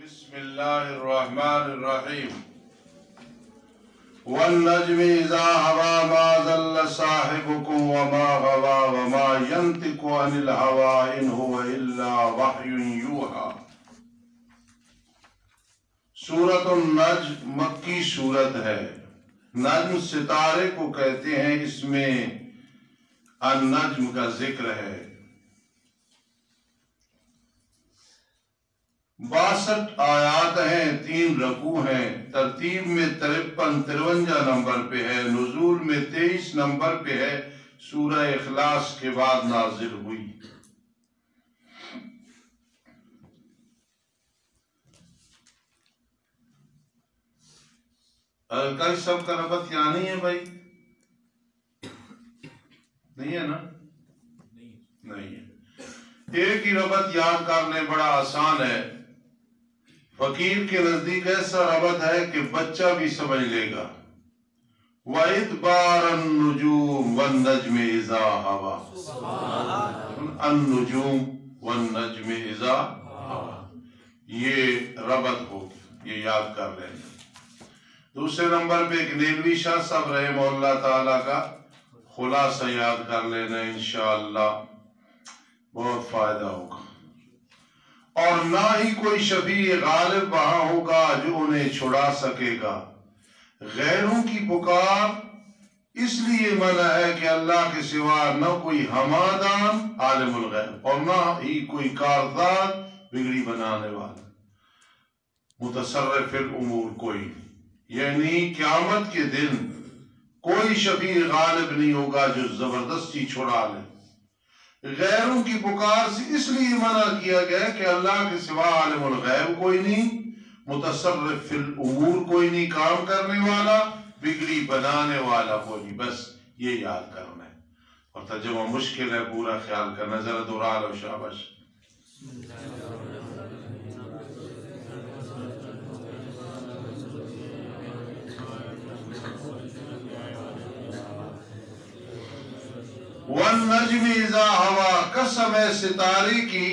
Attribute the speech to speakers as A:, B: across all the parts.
A: بسم اللہ الرحمن الرحیم والنجم اذا ہوا ما ضل صاحبكم وما غوا وما ينطق عن الهوى ان هو الا وحی یوحی۔ سورۃ النجم مکی سورت ہے۔ نجم ستارے کو کہتے ہیں، اس میں النجم کا ذکر ہے۔ 62 آیات ہیں، 3 رکوع ہیں۔ ترتیب میں 53 نمبر پہ ہے، نزول میں 23 نمبر پہ ہے۔ سورہ اخلاص کے بعد نازل ہوئی۔ کئی سب کا ربط یہاں نہیں ہے بھائی؟ نہیں ہے نا؟ نہیں ہے۔ ایک ہی ربط یاد کرنے بڑا آسان ہے۔ فقیر کے نزدیک ایسا ربط ہے کہ بچہ بھی سمجھ لے گا۔ وَإِدْبَارَ النُّجُومِ وَالنَّجْمِ إِذَا هَوَى، النجوم والنجم اذا هوى، یہ ربط ہوگی، یہ یاد کر لیں گے۔ دوسرے نمبر پہ ایک نیلوی شاہ صاحب رحمہ اللہ تعالیٰ کا خلاصہ یاد کر لینا، انشاءاللہ بہت فائدہ ہوگا۔ اور نہ ہی کوئی شفیع غالب وہاں ہوگا جو انہیں چھڑا سکے گا۔ غیروں کی پکار اس لیے منع ہے کہ اللہ کے سوا نہ کوئی ہمادان عالم الغیب اور نہ ہی کوئی کاردار بگڑی بنانے والا متصرف الامور کوئی نہیں، یعنی قیامت کے دن کوئی شفیع غالب نہیں ہوگا جو زبردستی چھڑا لے۔ غیروں کی پکار سے اس لیے منع کیا گیا کہ اللہ کے سوا عالم الغیب کوئی نہیں، متصرف فی الامور کوئی نہیں، کام کرنے والا بگڑی بنانے والا کوئی نہیں۔ بس یہ یاد کرنا ہے، اور ترجمہ مشکل ہے، پورا خیال کرنا، ذرا دورا لو شاباش۔ وَالنَّجْمِ إِذَا هَوَى، قسم ہے ستارے کی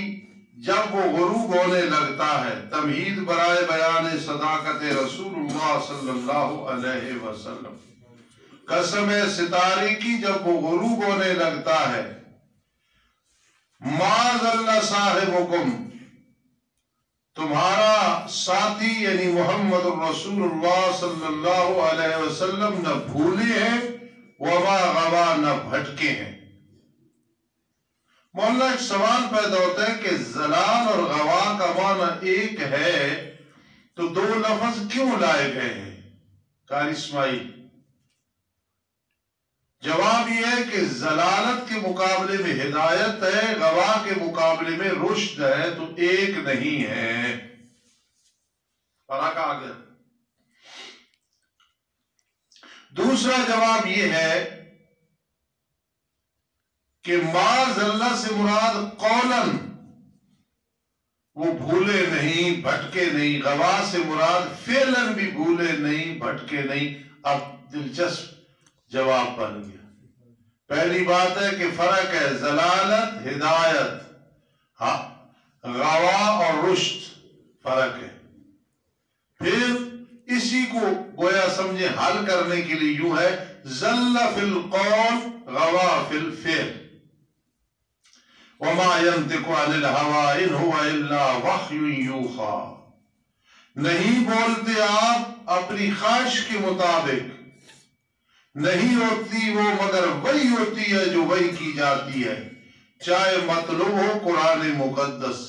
A: جب وہ غروب ہونے لگتا ہے۔ تمہید برائے بیان صداقت رسول اللہ صلی اللہ علیہ وسلم۔ قسم ہے ستارے کی جب وہ غروب ہونے لگتا ہے۔ مَا ضَلَّ صَاحِبُكُمْ، تمہارا ساتھی یعنی محمد الرسول اللہ صلی اللہ علیہ وسلم نہ بھولے ہیں، وَمَا غَوَى، نہ بھٹکے ہیں۔ مولانا ایک سوال پیدا ہوتا ہے کہ ضلال اور غوا کا معنی ایک ہے تو 2 لفظ کیوں لائے گئے ہیں؟ قاری اسماعیل، جواب یہ ہے کہ ضلالت کے مقابلے میں ہدایت ہے، غوا کے مقابلے میں رشد ہے، تو ایک نہیں ہے۔ فرق آ گیا۔ دوسرا جواب یہ ہے کہ ما ضلع سے مراد قولاً، وہ بھولے نہیں بھٹکے نہیں، غوا سے مراد فعلاً بھی بھولے نہیں بھٹکے نہیں۔ اب دلچسپ جواب بن گیا۔ پہلی بات ہے کہ فرق ہے ضلالت ہدایت، ہاں غوا اور رشد فرق ہے۔ پھر اسی کو گویا سمجھے حل کرنے کے لیے یوں ہے، ضل فی القول غوا فی الفعل، وَمَا يَنطِقُ عَنِ الْهَوَىٰ إِنْ هُوَ إِلَّا وَحْيٌ يُوحَىٰ، نہیں بولتے آپ اپنی خواہش کے مطابق، نہیں ہوتی وہ مگر وہی ہوتی ہے جو وحی کی جاتی ہے، چاہے مطلوب ہو قرآن مقدس،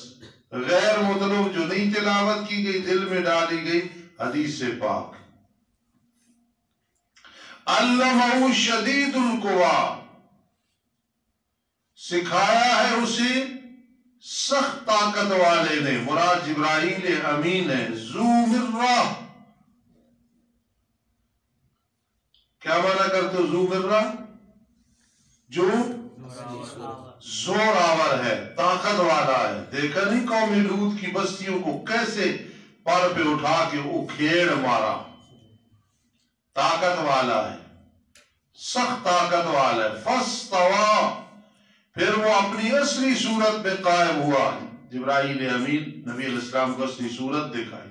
A: غیر مطلوب جو نہیں تلاوت کی گئی دل میں ڈالی گئی حدیث پاک۔ علمہ شدید القویٰ، سکھایا ہے اسے سخت طاقت والے نے، مراد جبرائیل امین ہے۔ ذو مرہ، کیا معنی کرتے ہو ذو مرہ؟ جو زور آور ہے، طاقت والا ہے۔ دیکھا نہیں قوم لوط کی بستیوں کو کیسے پر پہ اٹھا کے اکھیڑ مارا، طاقت والا ہے، سخت طاقت والا ہے۔ فاستویٰ، پھر وہ اپنی اصلی صورت میں قائم ہوا، جبرائیل امین نبی علیہ السلام کو اصلی صورت دکھائی،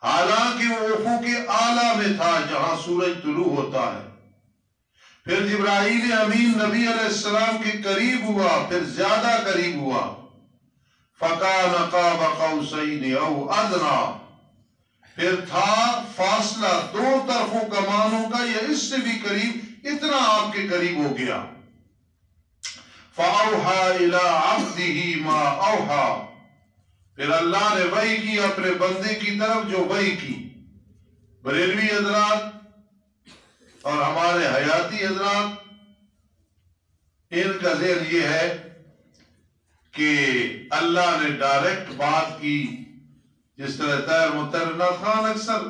A: حالانکہ وہ افق اعلیٰ میں تھا جہاں سورج طلوع ہوتا ہے۔ پھر جبرائیل امین نبی علیہ السلام کے قریب ہوا، پھر زیادہ قریب ہوا، فَكَانَ قَابَ قَوْسَيْنِ أَوْ أَدْنَىٰ، پھر تھا فاصلہ دو طرفوں کمانوں کا یا اس سے بھی قریب، اتنا آپ کے قریب ہو گیا۔ فَأَوْحَىٰ إِلَىٰ عَبْدِهِ مَا أَوْحَىٰ، پھر اللہ نے وحی کی اپنے بندے کی طرف جو وحی کی۔ بریلوی حضرات اور ہمارے حیاتی حضرات، ان کا ذہن یہ ہے کہ اللہ نے ڈائریکٹ بات کی، جس طرح طیر مترنہ خان اکثر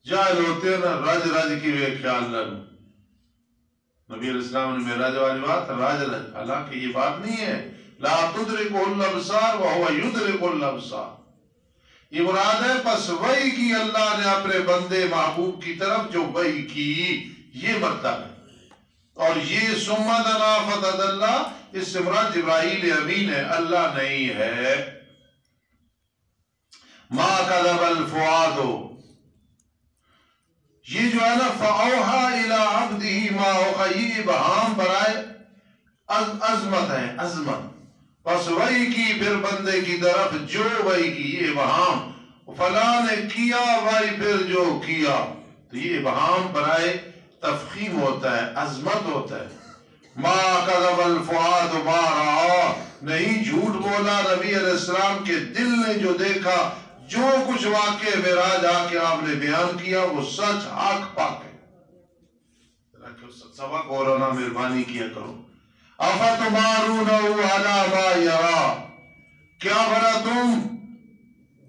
A: جاہل ہوتے ہیں نا، رج رج کی وہ خیال نہ لوں۔ نبی علیہ السلام نے معراج والی بات راج رج، حالانکہ یہ بات نہیں ہے، لا تدرکہ الابصار وہو یدرک الابصار، یہ مراد ہے پس وحی کی اللہ نے اپنے بندے محبوب کی طرف جو وحی کی، یہ مطلب ہے۔ اور یہ ثم دنا فتدلی، اس سے مراد جبرائیل امین ہے، اللہ نہیں ہے۔ ما کذب الفؤاد، یہ جو ہے نا فَأَوْحَىٰ إِلَىٰ عَبْدِهِ مَا أَوْحَىٰ، یہ ابہام برائے عظمت ہے، عظمت، پس وحی کی پھر بندے کی طرف جو وحی کی، یہ ابہام، فلاں نے کیا وحی پھر جو کیا، تو یہ ابہام برائے تفخیم ہوتا ہے، عظمت ہوتا ہے۔ ما کذب الفؤاد ما رآ، نہیں جھوٹ بولا نبی علیہ السلام کے دل نے جو دیکھا، جو کچھ واقع معراج آ کے آپ نے بیان کیا وہ سچ حق پاک ہے۔ سبق اور انا مہربانی کیا کرو۔ افتمارونہ علی ما یرا، کیا بھلا تم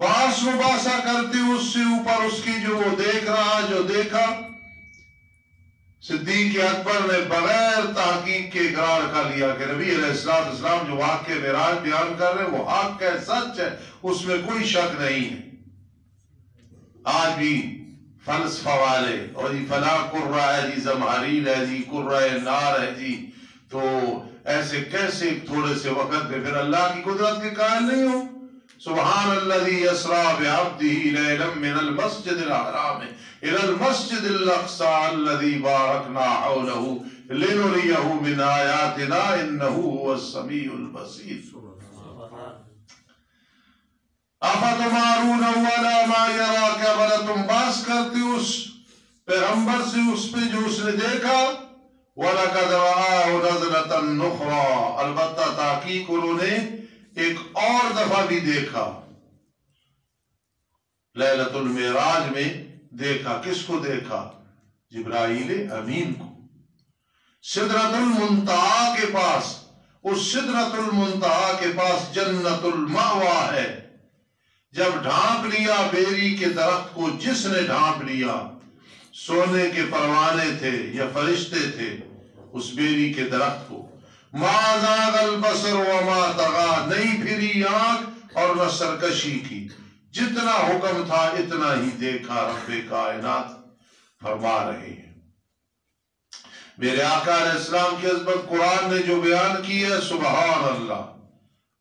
A: باس مباسا کرتے اس سے اوپر اس کی جو وہ دیکھ رہا، جو دیکھا۔ صدیق اکبر نے بغیر تحقیق کے اقرار کر لیا کہ نبی علیہ السلام جو واقع معراج بیان کر رہے ہیں وہ حق ہے، سچ ہے، اس میں کوئی شک نہیں ہے۔ آج بھی فلسفہ والے اور یہ فلاں قرہ ہے جی، زمہریل ہے جی، قرہ نار ہے جی، تو ایسے کیسے تھوڑے سے وقت میں پھر اللہ کی قدرت کے قائل نہیں ہو؟ سبحان الذی اسریٰ بعبدہ لیلا من المسجد الحرام الى المسجد الاقصى الذي باركنا حوله لنريه من آیاتنا انه هو السمیع البصیر۔ افتمارونہ علی ما یرا، کیا بھلا تم باس کرتے اس پیغمبر سے اس پہ جو اس نے دیکھا۔ وَلَقَدْ رَآهُ نَزْلَةً أُخْرَىٰ، البتہ تحقیق انہوں نے ایک اور دفعہ بھی دیکھا، لیلۃ المعراج میں دیکھا۔ کس کو دیکھا؟ جبرائیل امین کو، سدرۃ المنتہا کے پاس۔ اس سدرۃ المنتہا کے پاس جنت المأویٰ ہے۔ جب ڈھانپ لیا بیری کے درخت کو، جس نے ڈھانپ لیا، سونے کے پروانے تھے یا فرشتے تھے اس بیری کے درخت کو، ما زاغ البصر وما طغیٰ، نہیں پھری آنکھ اور نہ سرکشی کی، جتنا حکم تھا اتنا ہی دیکھا۔ رب کائنات فرما رہے ہیں، میرے آقا علیہ السلام کی عظمت قرآن نے جو بیان کی ہے، سبحان اللہ،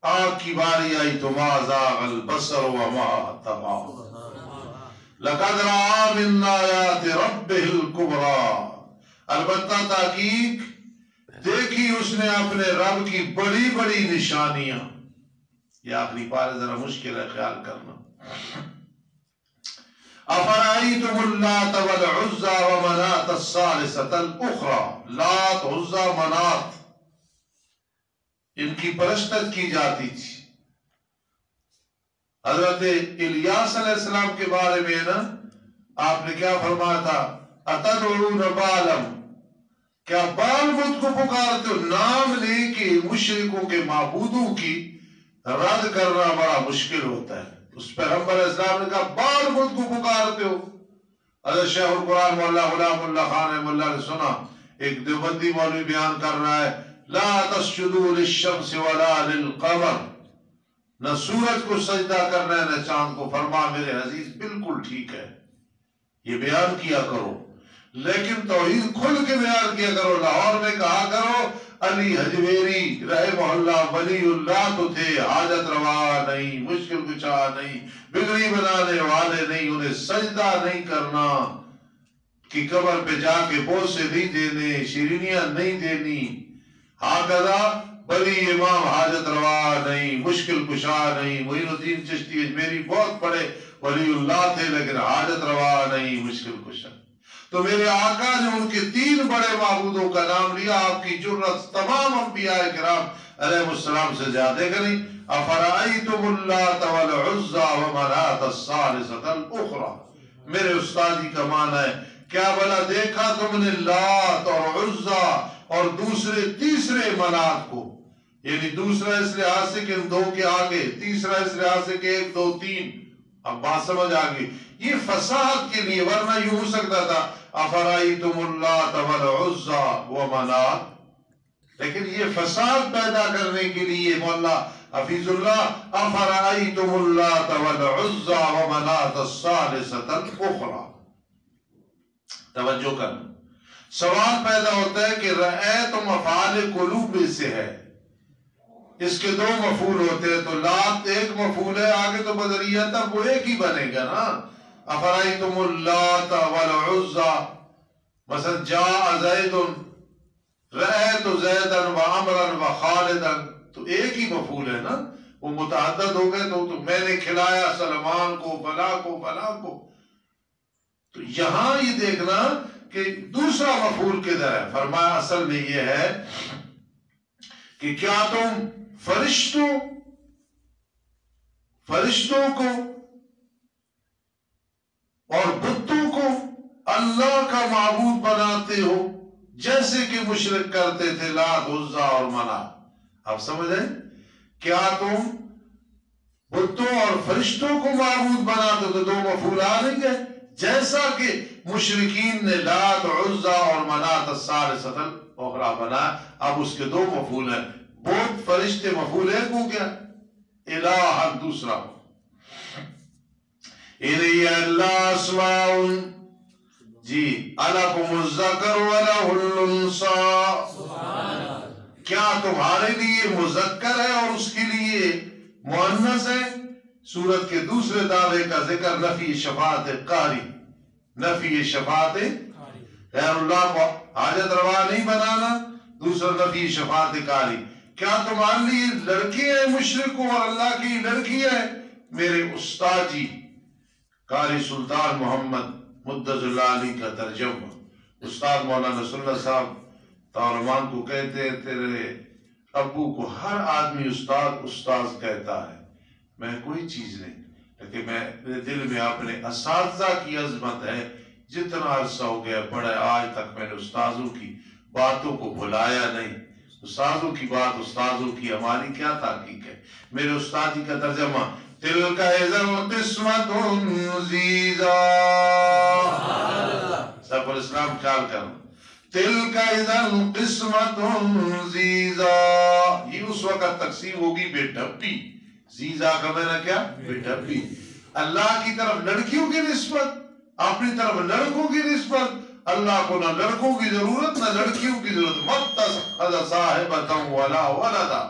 A: آنکھ کی باری آئی تو ما زاغ البصر وما طغیٰ، لقد رأى من آیات ربہ الکبریٰ، البتہ تحقیق دیکھی اس نے اپنے رب کی بڑی بڑی نشانیاں۔ یہ آخری پارے ذرا مشکل ہے خیال کرنا۔ افرأیتم اللات والعزى ومناة الثالثة الأخرى، لات، عزا، منات، ان کی پرستش کی جاتی تھی۔ حضرت الیاس علیہ السلام کے بارے میں نا آپ نے کیا فرمایا تھا؟ اتدعون بالا، کیا بال بت کو پکارتے ہو؟ نام لے کے مشرکوں کے معبودوں کی رد کرنا بڑا مشکل ہوتا ہے۔ اس پیغمبر علیہ السلام نے کہا بال بت کو پکارتے ہو۔ حضرت شیخ القرآن مولا غلام اللہ خان رحمہ اللہ نے سنا، ایک دیوبندی مولوی بیان کر رہا ہے، لا تسجدوا للشمس ولا للقمر، نہ سورج کو سجدہ کرنا ہے نہ چاند کو۔ فرما میرے عزیز بالکل ٹھیک ہے، یہ بیان کیا کرو، لیکن توحید کھل کے بیان کیا کرو۔ لاہور میں کہا کرو علی حجویری رحمہ اللہ ولی اللہ تو تھے، حاجت روا نہیں، مشکل کشا نہیں، بگڑی بنانے والے نہیں، انہیں سجدہ نہیں کرنا کہ قبر پہ جا کے بوسے نہیں دینے، شیرینیاں نہیں دینی. ہاکذا بلی امام حاجت روا نہیں، مشکل کشا نہیں. معین الدین چشتی اجمیری بہت بڑے ولی اللہ تھے لیکن حاجت روا نہیں، مشکل کشا. تو میرے آقا نے ان کے 3 بڑے معبودوں کا نام لیا. آپ کی جرت تمام انبیاء کرام علیہ السلام سے زیادہ کری. افرائیتم اللات والعزى ومناة الثالثة الاخرى. میرے استادی کا معنی ہے کیا بلا دیکھا تم نے لات اور عزا اور دوسرے تیسرے منات کو، یعنی دوسرا اس لحاظ سے کہ ان 2 کے آگے، تیسرا اس لحاظ سے کہ 1 2 3. اب بات سمجھ آگئی. یہ فساد کے لیے، ورنہ یہ ہو سکتا تھا افرائیتم اللات والعزى ومنات، لیکن یہ فساد پیدا کرنے کے لیے مولا حفیظ اللہ افرائیتم اللات والعزى ومناة الثالثة الاخرى. توجہ کرنا. سوال پیدا ہوتا ہے کہ رأیت مفعول قلوب سے ہے، اس کے 2 مفعول ہوتے ہیں، تو لات ایک مفعول ہے، آگے تو بدریہ تھا، وہ ایک ہی بنے گا نا. افرائیتم اللات والعزى، مثلا جاء زید، رأیت زیدا وعمرا وخالدا، تو ایک ہی مفعول ہے نا. وہ متعدد ہو گئے تو میں نے کھلایا سلمان کو، فلاں کو، فلاں کو. تو یہاں یہ دیکھنا کہ دوسرا مفعول کدھر ہے. فرمایا اصل میں یہ ہے کہ کیا تم فرشتوں کو اور بتوں کو اللہ کا معبود بناتے ہو جیسے کہ مشرک کرتے تھے لات، عزا اور منات. آپ سمجھیں؟ کیا تم بتوں اور فرشتوں کو معبود بناتے ہو، تو 2 مفعول آ رہی ہے، جیسا کہ مشرکین نے لات، عزا اور منات الثالثة الاخرى بنا. اب اس کے 2 مفعول ہیں، بت فرشتے مفعول 1 ہو گیا، الہ دوسرا. اِلَيَّ الْأَسْمَاءُ، جی أَلَكُمُ الذَّكَرُ وَلَهُ الْأُنثَىٰ. کیا تمہارے لیے مذکر ہے اور اس کے لیے مؤنث ہے؟ سورت کے دوسرے دعوے کا ذکر نفی شفاعت قاری، نفی شفاعت غیر اللہ کو حاجت روا نہیں بنانا. دوسرا نفی شفاعت قاری. کیا تمہارے لیے لڑکی ہے مشرکوں اور اللہ کی لڑکی ہے؟ میرے استاد جی قاری سلطان محمد مدظ اللہ علی کا ترجمہ، استاد مولانا نصر اللہ صاحب تارمان کو کہتے ہیں تیرے ابو کو ہر آدمی استاد کہتا ہے. میں کوئی چیز نہیں، لیکن میرے دل میں اپنے اساتذہ کی عظمت ہے. جتنا عرصہ ہو گیا پڑھے، آج تک میں نے استاذوں کی باتوں کو بھلایا نہیں. استاذوں کی بات استاذوں کی، ہماری کیا تحقیق ہے. میرے استاد جی کا ترجمہ تلک اذا قسمت ضیزا. سب الاسلام خیال کرنا. تلک اذا قسمت ضیزا، یہ اس وقت تقسیم ہوگی بے ڈھپی. زیزا کا معنی کیا؟ بے ڈھپی. اللہ کی طرف لڑکیوں کی نسبت، اپنی طرف لڑکوں کی نسبت. اللہ کو نہ لڑکوں کی ضرورت نہ لڑکیوں کی ضرورت. مَتَّخَذَ صَاحِبَةً وَلَا وَلَدًا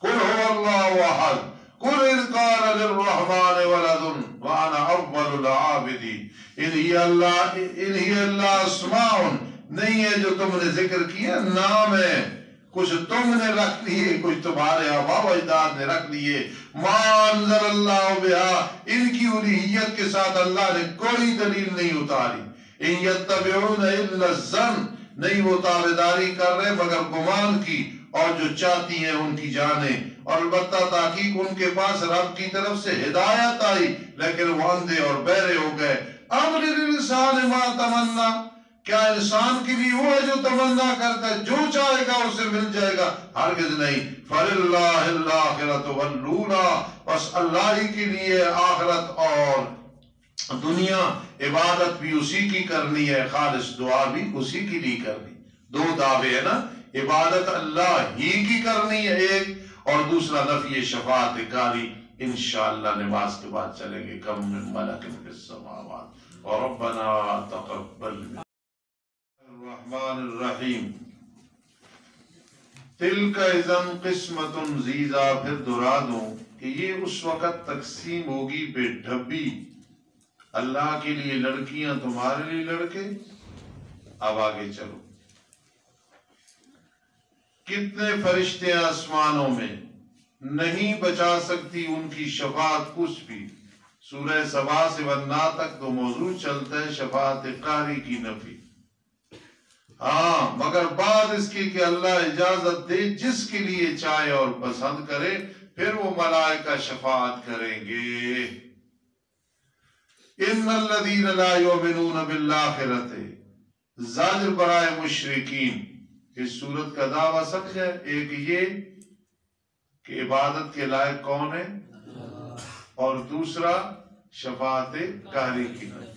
A: قُلْ هُوَ اللَّهُ أَحَدٌ قُلْ إِذْ قَالَ لِلرَّحْمَٰنِ وَلَدٌ وَأَنَا أَوَّلُ الْعَابِدِينَ. إِنْ هِيَ إِلَّا أَسْمَاءٌ، نہیں ہے جو تم نے ذکر کیا، نام ہے. کچھ تم نے رکھ لیے، کچھ تمہارے آباء و اجداد نے رکھ لیے. ما انزل اللہ بہا، ان کی الوہیت کے ساتھ اللہ نے کوئی دلیل نہیں اتاری. ان یتبعون الا الظن، نہیں وہ تابعداری کر رہے مگر گمان کی اور جو چاہتی ہیں ان کی جانیں. اور البتہ تحقیق ان کے پاس رب کی طرف سے ہدایت آئی لیکن وہ اندھے اور بہرے ہو گئے. ام للانسان ما تمنا، کیا انسان کے لیے وہ ہے جو تمنا کرتا ہے جو چاہے گا اسے مل جائے گا؟ ہرگز نہیں. فَلِلَّهِ الْآخِرَةُ وَالْأُولَىٰ، بس اللہ ہی کے لیے آخرت اور دنیا. عبادت بھی اسی کی کرنی ہے، خالص دعا بھی اسی کے لیے کرنی. 2 دعوے ہیں نا، عبادت اللہ ہی کی کرنی ہے ایک، اور دوسرا نفی شفاعت قاری. انشاءاللہ نماز کے بعد چلیں گے. کم من ملک فی السماوات وربنا تقبل. الرحمن الرحیم. تلک اذن قسمت ضیزا، پھر دہرا دوں کہ یہ اس وقت تقسیم ہوگی بے ڈھبی، اللہ کے لیے لڑکیاں، تمہارے لیے لڑکے۔ اب آگے چلو، کتنے فرشتے آسمانوں میں، نہیں بچا سکتی ان کی شفاعت کچھ بھی۔ سورہ سبا سے ورنا تک تو موضوع چلتا ہے شفاعت قہری کی نفی، ہاں، مگر بعد اس کی کہ اللہ اجازت دے جس کے لیے چاہے اور پسند کرے، پھر وہ ملائکہ شفاعت کریں گے۔ ان الذین لا یؤمنون بالآخرۃ، زاجر برائے مشرکین۔ اس صورت کا دعویٰ سمجھے، ایک یہ کہ عبادت کے لائق کون ہے، اور دوسرا شفاعت قہری کی نفی۔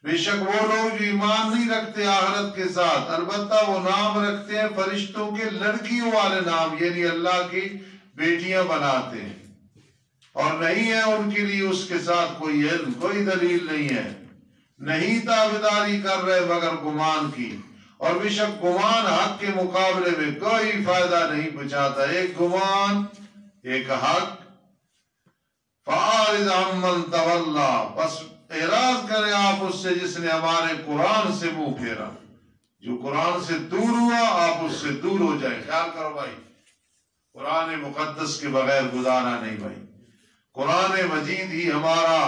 A: بے شک وہ لوگ جو ایمان نہیں رکھتے آخرت کے ساتھ، البتہ وہ نام رکھتے ہیں فرشتوں کے لڑکیوں والے نام، یعنی اللہ کی بیٹیاں بناتے ہیں، اور نہیں ہے ان کے لیے اس کے ساتھ کوئی علم، کوئی دلیل نہیں ہے، نہیں تابعداری کر رہے مگر گمان کی، اور بے شک گمان حق کے مقابلے میں کوئی فائدہ نہیں پہنچاتا۔ ایک گمان، ایک حق۔ فَأَعْرِضْ عَمَّنْ تَوَلَّىٰ، بس اعراض کرے آپ اس سے جس نے ہمارے قرآن سے منہ پھیرا۔ جو قرآن سے دور ہوا آپ اس سے دور ہو جائیں۔ خیال کرو بھائی، قرآن مقدس کے بغیر گزارا نہیں بھائی، قرآن مجید ہی ہمارا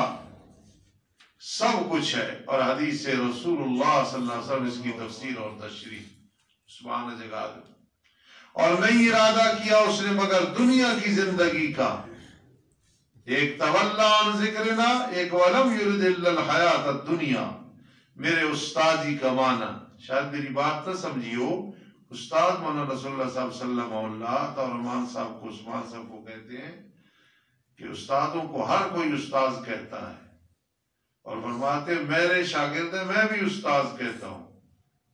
A: سب کچھ ہے، اور حدیث رسول اللہ صلی اللہ علیہ وسلم اس کی تفسیر اور تشریح سبحان جگہ دے۔ اور نہیں ارادہ کیا اس نے مگر دنیا کی زندگی کا، ایک تولا عن ذکرنا، ایک ولم یرد الا الحیات الدنیا۔ میرے استاد جی کا معنی شاید میری بات نہ سمجھیو، استاد مولانا رسول اللہ صاحب صلی اللہ علیہ رحمان صاحب کو، عثمان صاحب کو کہتے ہیں کہ استادوں کو ہر کوئی استاذ کہتا ہے، اور فرماتے ہیں میرے شاگرد ہیں، میں بھی استاذ کہتا ہوں۔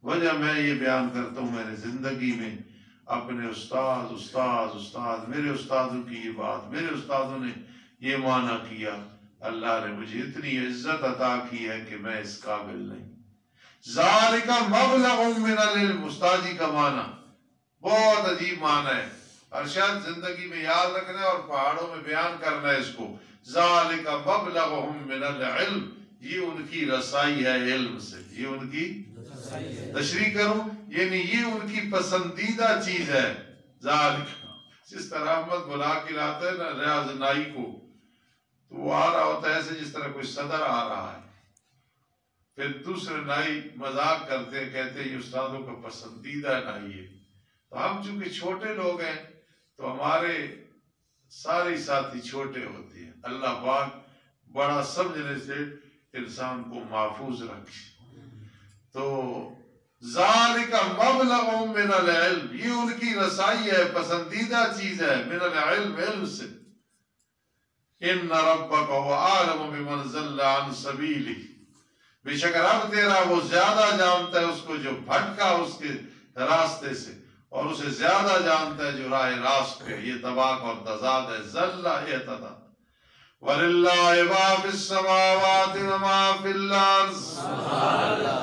A: وجہ میں یہ بیان کرتا ہوں، میں نے زندگی میں اپنے استاد میرے استادوں کی یہ بات، میرے استادوں نے یہ معنی کیا، اللہ نے مجھے اتنی عزت عطا کی ہے کہ میں اس قابل نہیں۔ ذالک مبلغ من العلم، استادی کا معنی بہت عجیب معنی ہے، ارشاد زندگی میں یاد رکھنا ہے اور پہاڑوں میں بیان کرنا ہے اس کو۔ ذالک مبلغہم من العلم، یہ ان کی رسائی ہے علم سے، یہ ان کی تشریح کروں، یعنی یہ ان کی پسندیدہ چیز ہے۔ ذالک، جس طرح احمد بلا کے لاتا ہے نا ریاض نائی کو، تو وہ آ رہا ہوتا ہے ایسے جس طرح کوئی صدر آ رہا ہے، پھر دوسرے نائی مذاق کرتے کہتے ہیں یہ استادوں کا پسندیدہ نائی ہے۔ تو ہم چونکہ چھوٹے لوگ ہیں تو ہمارے سارے ساتھی چھوٹے ہوتے ہیں، اللہ پاک بڑا سمجھنے سے انسان کو محفوظ رکھے۔ تو ذالک مبلغ من العلم، یہ ان کی رسائی ہے، پسندیدہ چیز ہے، من العلم، علم سے۔ ان ربک هو اعلم بمن ضل عن سبیلہ، بے شک رب تیرا وہ زیادہ جانتا ہے اس کو جو بھٹکا اس کے راستے سے، اور اسے زیادہ جانتا ہے جو راہ راست پہ۔ یہ طباق اور تضاد ہے، ضل اعتدى۔ وَلِلَّهِ مَا فِي السَّمَاوَاتِ وَمَا فِي الْأَرْضِ،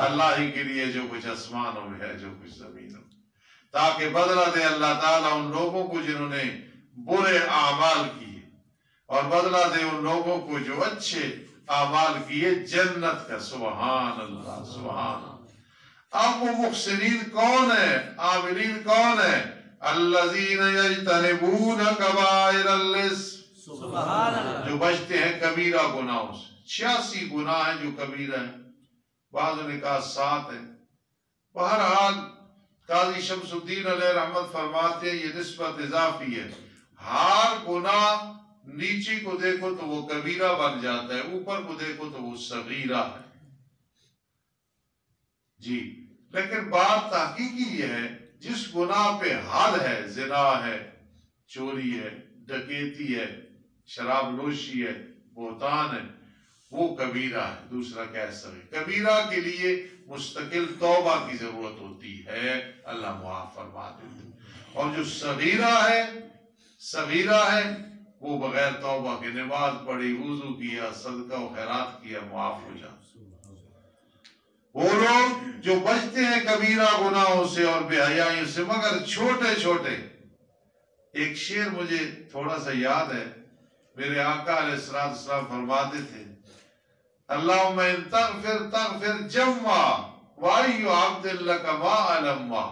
A: اللہ ہی کے لیے جو کچھ آسمانوں میں ہے، جو کچھ زمینوں میں، تاکہ بدلہ دے اللہ تعالیٰ ان لوگوں کو جنہوں نے برے اعمال کیے، اور بدلہ دے ان لوگوں کو جو اچھے اعمال کیے جنت کا۔ سبحان اللہ، سبحان اللہ۔ اب وہ محسنین کون ہے، عاملین کون ہے؟ الذین یجتنبون کبائر الاسم، جو بچتے ہیں کبیرہ گناہوں سے۔ 86 گناہ ہیں جو کبیرہ ہیں، بعضوں نے کہا 7 ہیں۔ بہرحال قاضی شمس الدین علیہ رحمت فرماتے ہیں یہ نسبت اضافی ہے، ہر گناہ نیچے کو دیکھو تو وہ کبیرہ بن جاتا ہے، اوپر کو دیکھو تو وہ صغیرہ ہے۔ جی، لیکن بات تحقیقی یہ ہے جس گناہ پہ حد ہے، زنا ہے، چوری ہے، ڈکیتی ہے، شراب نوشی ہے، بہتان ہے، وہ کبیرہ ہے، دوسرا کیا ہے صغیر۔ کبیرہ کے لیے مستقل توبہ کی ضرورت ہوتی ہے، اللہ معاف فرما دے۔ اور جو صغیرہ ہے وہ بغیر توبہ کے نماز پڑھی، وضو کیا، صدقہ و خیرات کیا، معاف ہو جائے۔ وہ لوگ جو بچتے ہیں کبیرہ گناہوں سے اور بے حیائیوں سے مگر چھوٹے چھوٹے. ایک شعر مجھے تھوڑا سا یاد ہے، میرے آقا علیہ السلام فرماتے تھے اللہم ان تغفر تغفر جمع وَأَيُّ عَبْدٍ لَكَ مَا أَلَمَّا.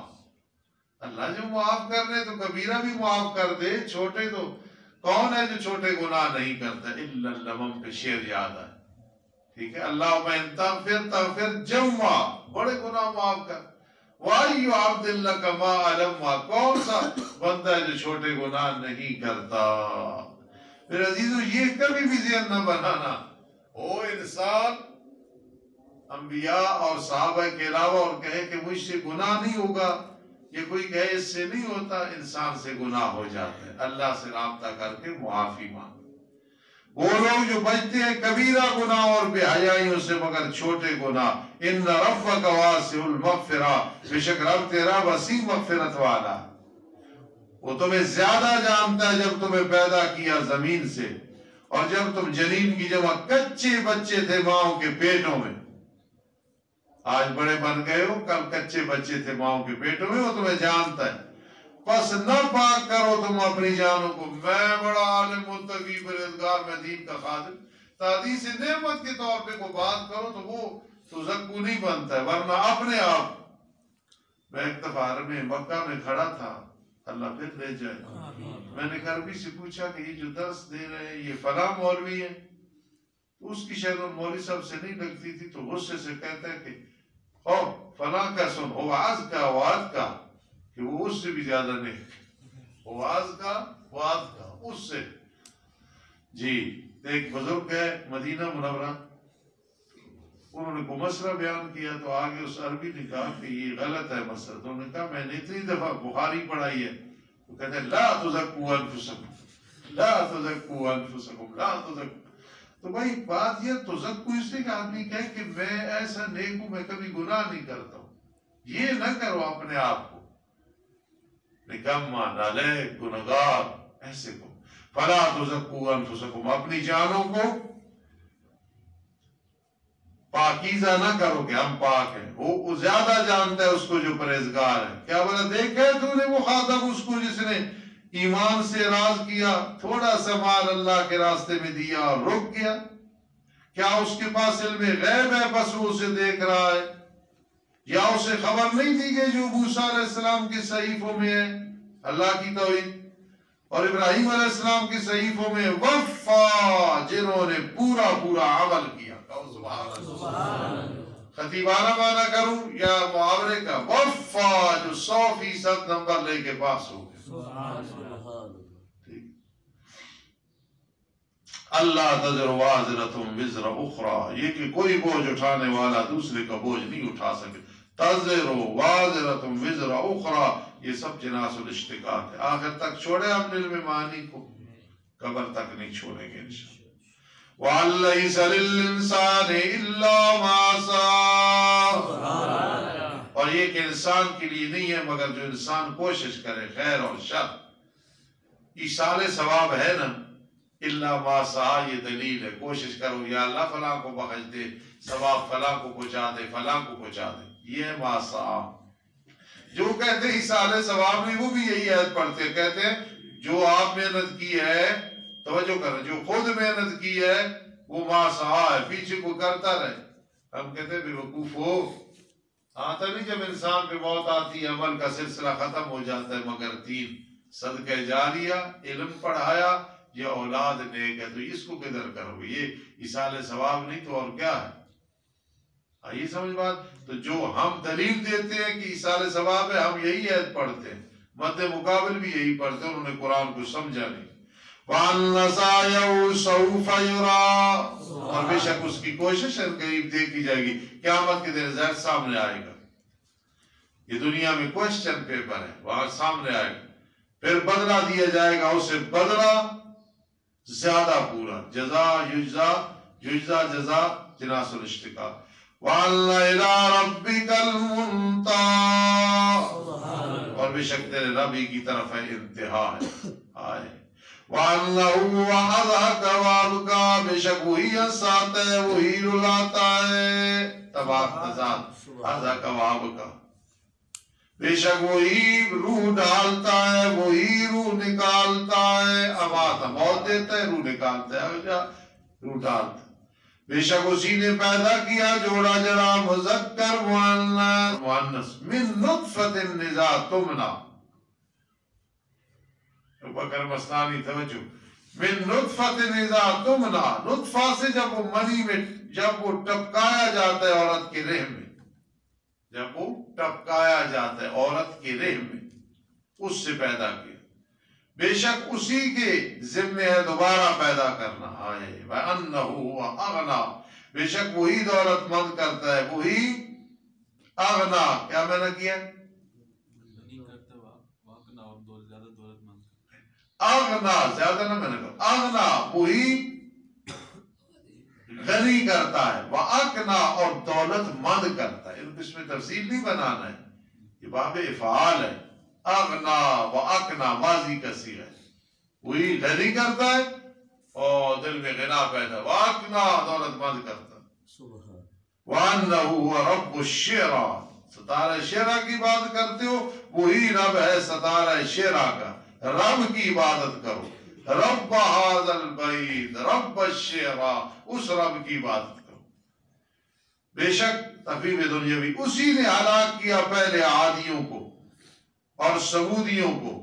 A: اللہ جو معاف کرنے تو کبیرہ بھی معاف کر دے، چھوٹے تو کون ہے جو چھوٹے گناہ نہیں کرتا. الا اللمم پہ شعر یاد ہے. ٹھیک ہے، اللہم ان تغفر تغفر جمع، بڑے گناہ معاف کر. وَأَيُّ عَبْدٍ لَكَ مَا أَلَمَّا، کون سا بندہ ہے جو چھوٹے گناہ نہیں کرتا. میرے عزیزو یہ کبھی بھی ذہن نہ بنانا وہ انسان انبیاء اور صحابہ کے علاوہ اور کہے کہ مجھ سے گناہ نہیں ہوگا، یہ کوئی کہے اس سے نہیں ہوتا. انسان سے گناہ ہو جاتا ہے، اللہ سے رابطہ کر کے معافی مانگ. وہ لوگ جو بچتے ہیں کبیرہ گناہ اور بے حیائیوں سے مگر چھوٹے گناہ. ان ربک واسع المغفرہ، بے شک رب تیرا وسیع مغفرت والا، وہ تمہیں زیادہ جانتا ہے. جب تمہیں پیدا کیا زمین سے اور جب تم جنین کی جمع کچے بچے تھے ماؤں کے پیٹوں میں، آج بڑے بن گئے ہو، کل کچے بچے تھے ماؤں کے پیٹوں میں، وہ تمہیں جانتا ہے. پس نہ پاک کرو تم اپنی جانوں کو. میں بڑا عالم متقی پرہیزگار، میں دین کا خادم، تحدیث نعمت کے طور پہ کوئی بات کرو تو وہ تزکو نہیں بنتا ہے، ورنہ اپنے آپ. میں ایک دفعہ حرم مکہ میں کھڑا تھا، اللہ پھر لے جائے. میں نے عربی سے پوچھا کہ یہ جو درس دے رہے ہیں یہ فلاں مولوی ہے، تو اس کی شاید مولوی صاحب سے نہیں لگتی تھی، تو غصے سے کہتا ہے کہ فلاں کا سن واز کا کہ وہ اس سے بھی زیادہ نہیں، واز کا اس سے. جی ایک بزرگ ہے مدینہ منورہ، انہوں نے کوئی مسئلہ بیان کیا تو آگے اس عربی نے کہا کہ یہ غلط ہے مسئلہ. تو انہوں نے کہا میں نے اتنی دفعہ بخاری پڑھائی ہے. تو کہتے ہیں لا تزکوا انفسکم لا تزکوا انفسکم لا تزکوا. تو بھائی بات یہ تزکو اس سے کہ آدمی کہے کہ میں ایسا نیک ہوں، میں کبھی گناہ نہیں کرتا ہوں، یہ نہ کرو اپنے آپ کو نکما نالیک گناہگار ایسے کو. فلا تزکوا انفسکم، اپنی جانوں کو پاکیزہ نہ کرو کہ ہم پاک ہیں. وہ زیادہ جانتا ہے اس کو جو پرہیزگار ہے. کیا بولا دیکھا ہے تو نے وہ خاطب اس کو جس نے ایمان سے راز کیا، تھوڑا سا مال اللہ کے راستے میں دیا اور رک گیا. کیا اس کے پاس علم غیب ہے بس وہ اسے دیکھ رہا ہے؟ یا اسے خبر نہیں دی گئی جو موسیٰ علیہ السلام کے صحیفوں میں ہے اللہ کی توحید، اور ابراہیم علیہ السلام کے صحیفوں میں وفا، جنہوں نے پورا عمل کیا. خطیبانہ معنی کروں یا محاورے کا؟ وفا، جو 100% نمبر لے کے پاس ہو گئے. اللہ تزر وازرۃ وزر اخری، یہ کہ کوئی بوجھ اٹھانے والا دوسرے کا بوجھ نہیں اٹھا سکے. تزر وازرۃ وزر اخری، یہ سب جناس الاشتقاق ہے. آخر تک چھوڑے ہم علم معانی کو، قبر تک نہیں چھوڑیں گے انشاءاللہ. وَأَن لَّيْسَ لِلْإِنسَانِ إِلَّا مَا سَعَىٰ، اور یہ کہ انسان کے لیے نہیں ہے مگر جو انسان کوشش کرے خیر اور شر. ایصال ثواب ہے نا، الا ما سعیٰ، یہ دلیل ہے. کوشش کرو یا اللہ فلاں کو بخش دے، ثواب فلاں کو پہنچا دے، فلاں کو پہنچا دے، یہ ہے ما سعیٰ. جو کہتے ہیں ایصال ثواب نہیں، وہ بھی یہی آیت پڑھتے ہیں، کہتے ہیں جو آپ محنت کی ہے، توجہ کریں، جو خود محنت کی ہے وہ ما سعیٰ ہے، پیچھے کو کرتا رہے. ہم کہتے ہیں بے وقوف ہو، آتا نہیں جب انسان پہ موت آتی ہے عمل کا سلسلہ ختم ہو جاتا ہے مگر 3: صدقہ جاریہ، علم پڑھایا، یا اولاد نیک ہے. تو اس کو قدر کرو، یہ ایصال ثواب نہیں تو اور کیا ہے. آئیے سمجھ بات. تو جو ہم دلیل دیتے ہیں کہ ایصال ثواب ہے، ہم یہی عید پڑھتے ہیں، مد مقابل بھی یہی پڑھتے ہیں. انہوں نے قرآن کو سمجھا نہیں. وَأَنَّ سَعْيَهُ سَوْفَ يُرَىٰ، اور بے شک اس کی کوشش قریب دیکھی جائے گی. قیامت کے دن ظاہر سامنے آئے گا. یہ دنیا میں کوشچن پیپر ہے، وہاں سامنے آئے گا، پھر بدلہ دیا جائے گا اسے، بدلہ زیادہ پورا. جزا یجزا جزا جناس الاشتقاق. وَأَنَّ إِلَىٰ رَبِّكَ الْمُنْتَهَىٰ، اور بے شک تیرے رب ہی کی طرف ہے انتہا ہے. وَأَنَّهُ وَأَضْحَكَ وَأَبْكَىٰ، بے شک وہی ہنساتا ہے وہی رلاتا ہے. تباہ ذات ہذا کباب کا، بے شک وہی روح ڈالتا ہے، وہی روح نکالتا ہے، امات موت دیتا ہے، روح نکالتا ہے، روح ڈالتا ہے، بے شک اسی نے پیدا کیا جوڑا جڑا مذکر مؤنث من نطفت اذا تمنا، بکر مستانی توجہ، من نطفت اذا تمنا، نطفہ سے جب وہ منی میں جب وہ ٹپکایا جاتا ہے عورت کے رحم میں، جب وہ ٹپکایا جاتا ہے عورت کے رحم میں، اس سے پیدا کیا، بے شک اسی کے ذمہ ہے دوبارہ پیدا کرنا، آئے وَأَنَّهُ هُوَ أَغْنَى، بے شک وہی دولت مند کرتا ہے، وہی اغنا، کیا میں نے کیا اغنا، زیادہ نہ میں نے کہا اغنا، وہی غنی کرتا ہے، وَأَقْنَى، اور دولت مند کرتا ہے، اس میں تفصیل نہیں بنانا ہے، یہ باب افعال ہے، اغنا وَأَقْنَى ماضی کا صیغہ ہے، وہی غنی کرتا ہے اور دل میں غنا پیدا، وَأَقْنَى دولت مند کرتا ہے، وَأَنَّهُ هُوَ رَبُّ الشِّعْرَى، ستارہ شعرا کی بات کرتے ہو، وہی رب ہے ستارہ شعرا کا، رب کی عبادت کرو، رب هذا البیت، رب الشعرا، اس رب کی عبادت کرو، بے شک تخفیف دنیاوی، اسی نے ہلاک کیا پہلے عادیوں کو اور سمودیوں کو،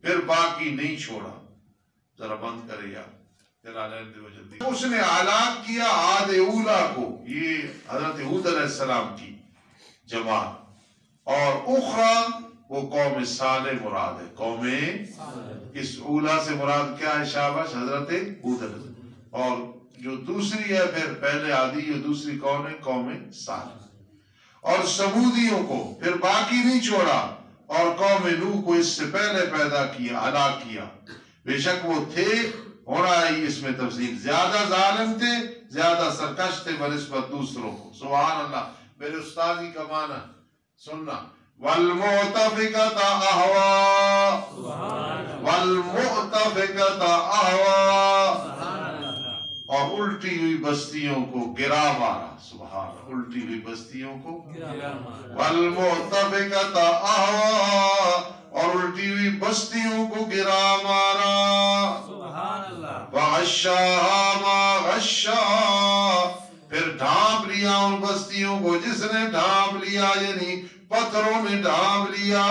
A: پھر باقی نہیں چھوڑا، ذرا بند کرے یار، اس نے ہلاک کیا عاد اولا کو، یہ حضرت ہود علیہ السلام کی جماعت، اور اخرى وہ قوم صالح مراد ہے، قوم اس اولا سے مراد کیا ہے شاباش حضرت ہود علیہ السلام، اور جو دوسری ہے پھر پہلے عادی، اور دوسری کون ہے قوم صالح، اور سمودیوں کو پھر باقی نہیں چھوڑا، اور قوم نوح کو اس سے پہلے پیدا کیا، ہلاک کیا، بے شک وہ تھے، ہونا ہے اس میں تفصیل، زیادہ ظالم تھے، زیادہ سرکش تھے بنسبت دوسروں کو، سبحان اللہ، میرے استادی کا معنی سننا، وَالْمُؤْتَفِكَةَ أَهْوَىٰ، وَالْمُؤْتَفِكَةَ أَهْوَىٰ، اور الٹی ہوئی بستیوں کو گرا مارا، سبحان اللہ، الٹی ہوئی بستیوں کو گرا مارا، وَالْمُؤْتَفِكَةَ أَهْوَىٰ، اور الٹی ہوئی بستیوں کو گرا مارا، سبحان اللہ، وَغَشَّاهَا مَا غَشَّا، پھر ڈھانپ لیا ان بستیوں کو جس نے ڈھانپ لیا، یعنی پتھروں نے ڈھانپ لیا،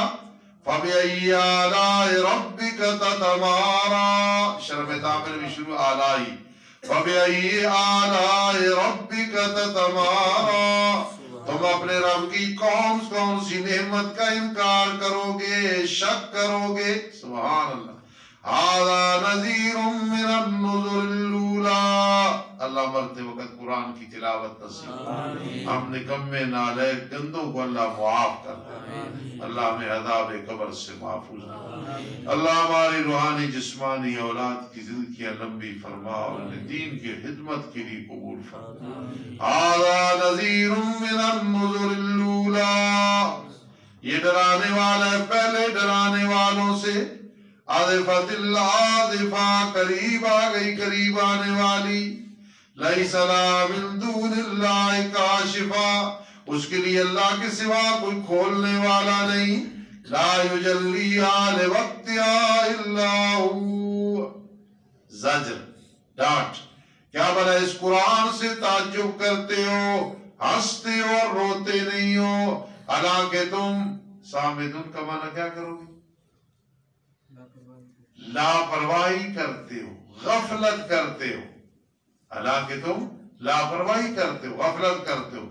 A: فَبِأَيِّ آلَاءِ رَبِّكَ تَتَمَارَىٰ، شرف تعمیر بھی شروع آلائی، فَبِأَيِّ آلَاءِ رَبِّكَ تَتَمَارَىٰ، تم اپنے رب کی کون سی نعمت کا انکار کرو گے، شک کرو گے، سبحان اللہ، هَذَا نَذِيرٌ مِّنَ النُّذُرِ الْأُولَىٰ، اللہ مرتے وقت قرآن کی تلاوت نصیب، ہم نکمے نالائق گندوں کو اللہ معاف کر دے، اللہ ہمیں عذاب قبر سے محفوظ کر، اللہ ہماری روحانی جسمانی اولاد کی زندگیاں لمبی فرما، اور انہیں دین کی خدمت کے لیے قبول فرما، هَذَا نَذِيرٌ مِّنَ النُّذُرِ الْأُولَىٰ، یہ ڈرانے والا ہے پہلے ڈرانے والوں سے، آذفت العاذفہ، قریب آ گئی قریب آنے والی، لیس لہا من دون اللہ کاشفہ، اس کے لیے اللہ کے سوا کوئی کھولنے والا نہیں، لا یجلیہا لوقتہا الا ہو، زجر ڈانٹ، کیا بھلا اس قرآن سے تعجب کرتے ہو، ہنستے ہو اور روتے نہیں ہو، حالانکہ تم سامدن کا معنی کیا کرو گے، لاپرواہی کرتے ہو، غفلت کرتے ہو، حالانکہ تم لاپرواہی کرتے ہو، غفلت کرتے ہو،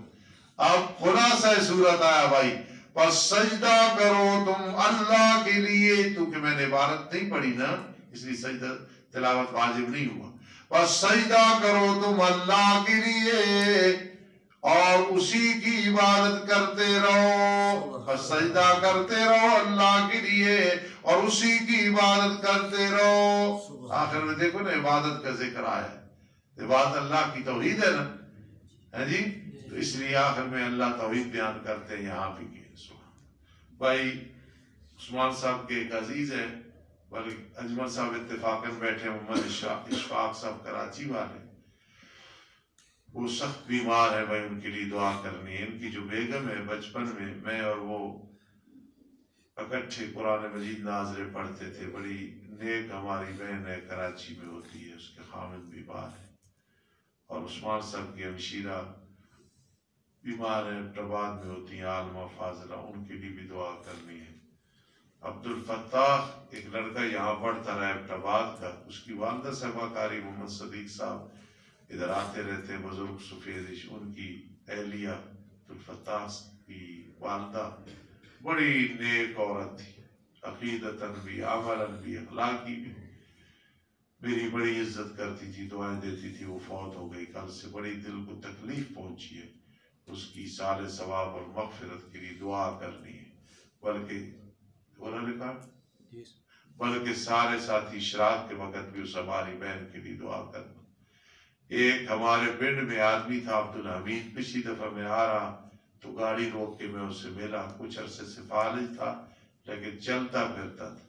A: اب خلاصہ صورت آیا بھائی، پس سجدہ کرو تم اللہ کے لیے، کیونکہ میں نے عبارت نہیں پڑھی نا، اس لیے سجدہ تلاوت واجب نہیں ہوا، پس سجدہ کرو تم اللہ کے لیے اور اسی کی عبادت کرتے رہو، پس سجدہ کرتے رہو اللہ کے لیے اور اسی کی عبادت کرتے رہو، آخر میں دیکھو نا عبادت کا ذکر آیا ہے، عبادت اللہ کی توحید ہے نا، ہے جی، تو اس لیے آخر میں اللہ توحید بیان کرتے ہیں یہاں بھی کہ بھائی عثمان صاحب کے ایک عزیز ہیں، بلکہ اجمل صاحب اتفاقاً بیٹھے، محمد اشفاق صاحب کراچی والے، وہ سخت بیمار ہے، بھائی ان کے لیے دعا کرنی ہے۔ ان کی جو بیگم ہے، بچپن میں اور وہ اکٹھے قرآن مجید ناظرے پڑھتے تھے، بڑی نیک ہماری بہن ہے، کراچی میں ہوتی ہے، اس کے خامد بیمار ہے، اور عثمان صاحب کی ہمشیرہ بیمار ہے، ایبٹآباد میں ہوتی ہیں، عالمہ فاضلہ، ان کے لیے بھی دعا کرنی ہے۔ عبد الفتاح ایک لڑکا یہاں پڑھتا رہا ایبٹآباد کا، اس کی والدہ صاحبہ قاری محمد صدیق صاحب ادھر آتے رہتے، بزرگ سفیدش، ان کی اہلیہ عبد الفتاح کی والدہ بڑی نیک عورت تھی، عقیدتاً بھی، عملاً بھی، اخلاقی بھی، میری بڑی عزت کرتی تھی، دعائیں دیتی تھی۔ وہ فوت ہو گئی کل سے، بڑی دل کو تکلیف پہنچی ہے، اس کی سال ثواب اور مغفرت کے لیے دعا کرنی ہے، بلکہ سارے ساتھی شراط کے وقت بھی اس ہماری بہن کے لیے دعا کرنا۔ ایک ہمارے پنڈ میں آدمی تھا عبد الحمید، پچھلی دفعہ میں آ رہا تو گاڑی روک کے میں اسے ملا، کچھ عرصے سے فالج تھا لیکن چلتا پھرتا تھا۔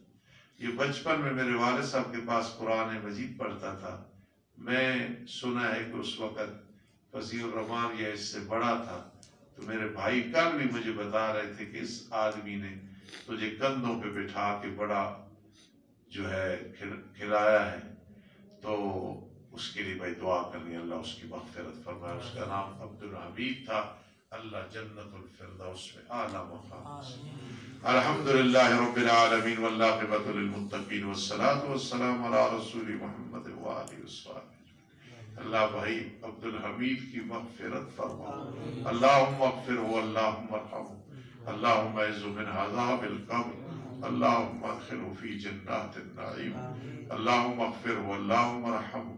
A: یہ بچپن میں میرے والد صاحب کے پاس قرآن مجید پڑھتا تھا، میں سنا ہے کہ اس وقت فضیل الرحمان یہ اس سے بڑا تھا، تو میرے بھائی کل بھی مجھے بتا رہے تھے کہ اس آدمی نے تجھے کندھوں پہ بٹھا کے بڑا جو ہے کھلایا ہے، تو اس کے لیے بھائی دعا کرنی، اللہ اس کی مغفرت فرمائے۔ اس کا نام عبد الحمید تھا، اللہ جنت الفردوس میں اعلیٰ مقام سے۔ الحمدللہ رب العالمین والعاقبۃ للمتقین والصلاۃ والسلام علی رسول محمد وآلہ وصحبہ۔ اللہ بھائی عبد الحمید کی مغفرت فرما، اللہم اغفرہ، اللہم ارحمہ، اللہم اعذہ من عذاب القبر، اللہم ادخلہ فی جنات النعیم، اللہم اغفرہ، اللہم ارحمہ،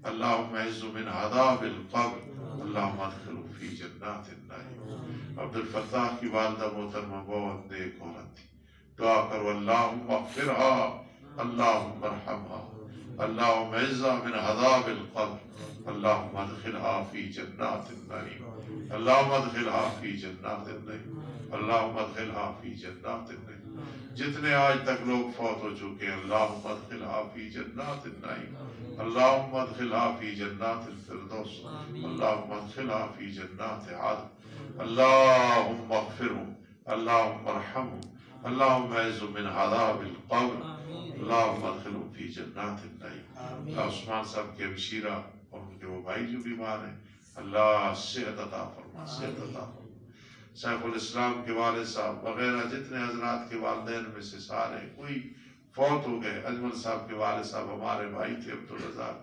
A: اللہم اعذہ من عذاب القبر، اللہم ادخلہ فی جنات النعیم۔ عبد الفتاح کی والدہ محترمہ بہت نیک عورت تھی، دعا کرو اللہم اغفرہا، اللہم ارحمہا، اللہم اعذہ من عذاب القبر، اللہم ادخلہا فی جنات النعیم، اللہم ادخلہا فی جنات النعیم، اللہم ادخلہا فی جنات النعیم۔ جتنے آج تک لوگ فوت ہو چکے ہیں، اللہم ادخلہا فی جنات النعیم، اللہم ادخلہا فی جنات الفردوس، اللہم ادخلہا فی جنات عدن، اللہم اغفرہم، اللہم ارحمہم، اللہم اعذہ من عذاب القبر، اللہم ادخلہم فی جنات النعیم۔ عثمان صاحب کے ہمشیرہ اور ان کے وہ بھائی جو بیمار ہیں، اللہ صحت عطا فرما، صحت عطا فرما۔ سیف الاسلام کے والد صاحب وغیرہ جتنے حضرات کے والدین میں سے سارے کوئی فوت ہو گئے، اجمل صاحب کے والد صاحب ہمارے بھائی تھے عبدالرزاق،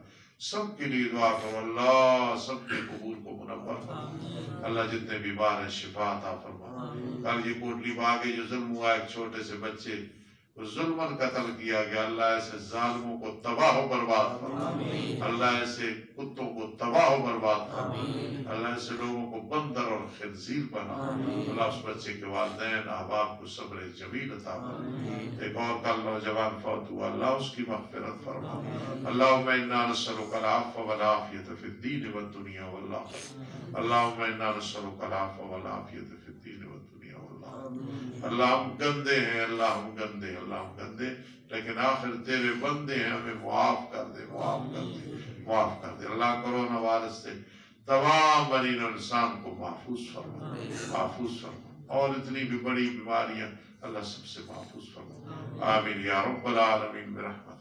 A: سب کے لیے دعا کرو، اللہ سب کے قبول کو منور فرما، اللہ جتنے بیمار ہیں شفا عطا فرما۔ کل یہ کوٹلی باغ جو ظلم ہوا، ایک چھوٹے سے بچے ظلماً قتل کیا گیا، اللہ ایسے ظالموں کو تباہ و برباد فرما، اللہ ایسے کتوں کو تباہ و برباد فرما، اللہ ایسے لوگوں کو بندر اور خنزیر بنا، اللہ اس بچے کے والدین احباب کو صبر جمیل عطا فرما۔ ایک اور کل نوجوان فوت ہوا، اللہ اس کی مغفرت فرما۔ اللہم انا نسألک العفو والعافیۃ فی الدین والدنیا والآخرہ، اللہم انا نسألک العفو والعافیۃ فی الدین والدنیا والآخرہ۔ اللہ ہم گندے ہیں، اللہ ہم گندے، اللہ ہم گندے، لیکن آخر تیرے بندے ہیں، ہمیں معاف کر دے، معاف کر دے، معاف کر دے۔ اللہ کرونا وائرس سے تمام مرین انسان کو محفوظ فرما، محفوظ فرما، اور اتنی بھی بڑی بیماریاں اللہ سب سے محفوظ فرما، آمین یا رب العالمین برحمتک۔